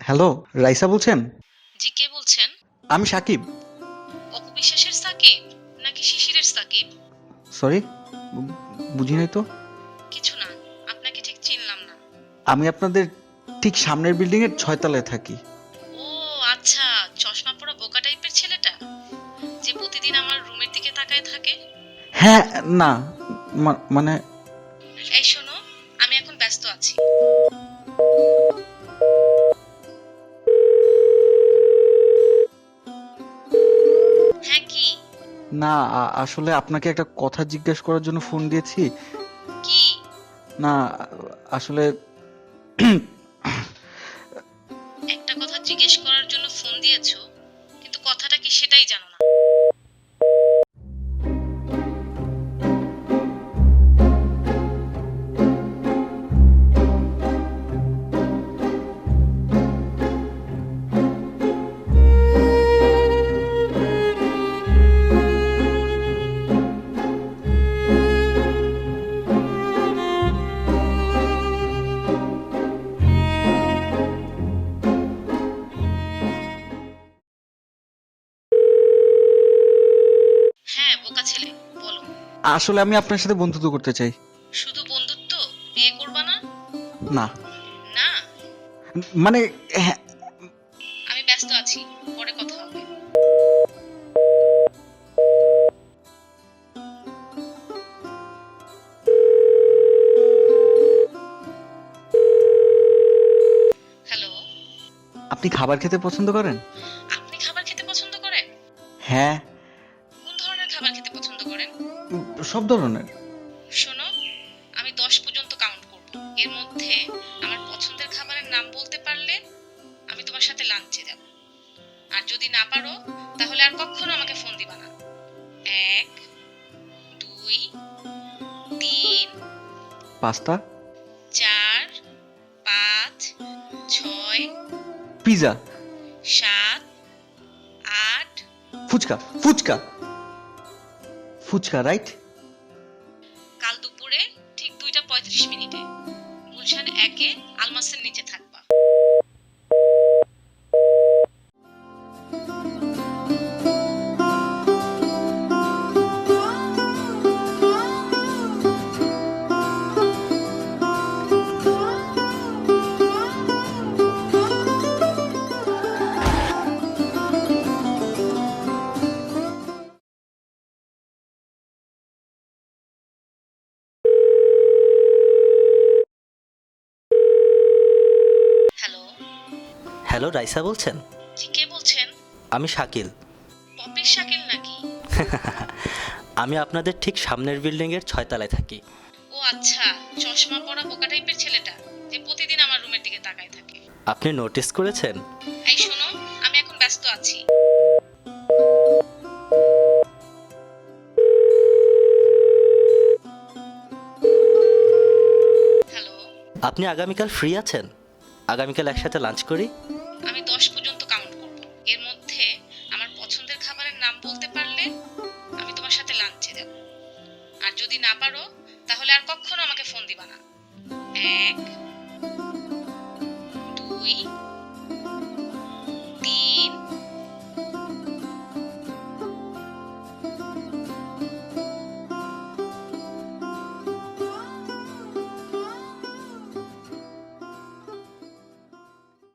Hello, Raisa বলছেন? জি, কে বলছেন? আমি সাকিব। অপু বিশ্বাসের সাকিব নাকি শিশিরের সাকিব? সরি, বুঝি নাই তো। কিছু না, আপনাকে ঠিক চিনলাম না। আমি আপনাদের ঠিক সামনের বিল্ডিং এর ৬ তলায় থাকি। ও আচ্ছা, চশমা পরা বোকা টাইপের ছেলেটা যে প্রতিদিন আমার রুমের দিকে তাকায় থাকে। হ্যাঁ, না, মানে এই শোনো, আমি এখন ব্যস্ত আছি। হ্যাঁ, কি? না, আসলে আপনাকে একটা কথা জিজ্ঞেস করার জন্য ফোন দিয়েছি। কি? না, আসলে একটা কথা জিজ্ঞেস করার জন্য ফোন দিয়েছো, কিন্তু কথাটা কি সেটাই জানো না। হ্যাঁ, বোকা ছেলে, বলো। আসলে আমি আপনার সাথে বন্ধুত্ব করতে চাই। শুধু বন্ধুত্ব? বিয়ে করবা না? না, না, মানে হ্যাঁ, আমি ব্যস্ত আছি, পরে কথা হবে। হ্যালো। আপনি খাবার খেতে পছন্দ করেন? আপনি খাবার খেতে পছন্দ করেন? হ্যাঁ, কোন ধরনের খাবার খেতে পছন্দ করেন? সব ধরনের। শোনো, আমি 10 পর্যন্ত কাউন্ট করব। এর মধ্যে আমার পছন্দের খাবারের নাম বলতে পারলে আমি তোমার সাথে লাঞ্চে যাব। আর যদি না পারো, তাহলে আর কখনো আমাকে ফোন দিবা না। 1, 2, 3, pasta, 4, 5, 6, pizza, 7, 8। Fuchka, fuchka, fuchka, right? কাল দুপুরে ঠিক 2টা 35 মিনিটে গুলশান 1-এ আলমাসের নিচে থাকবা। হ্যালো। হ্যালো, রাইসা বলছেন? জি, কে বলছেন? আমি শাকিল। পপির শাকিল নাকি? আমি আপনাদের ঠিক সামনের বিল্ডিংয়ের ৬ তলায় থাকি। ও আচ্ছা, চশমা পরা বোকা টাইপের ছেলেটা যে প্রতিদিন আমার রুমের দিকে তাকায় থাকে। আপনি নোটিস করেছেন? এই শোনো, আমি এখন ব্যস্ত আছি। হ্যালো। আপনি আগামীকাল ফ্রি আছেন? আগামীকাল একসাথে লাঞ্চ করি? আমি 10 পর্যন্ত কাউন্ট করব। এর মধ্যে আমার পছন্দের খাবারের নাম বলতে পারলে আমি তোমার সাথে লাঞ্চে যাব। আর যদি না পারো, তাহলে আর কখনো আমাকে ফোন দিবা না। 1, 2,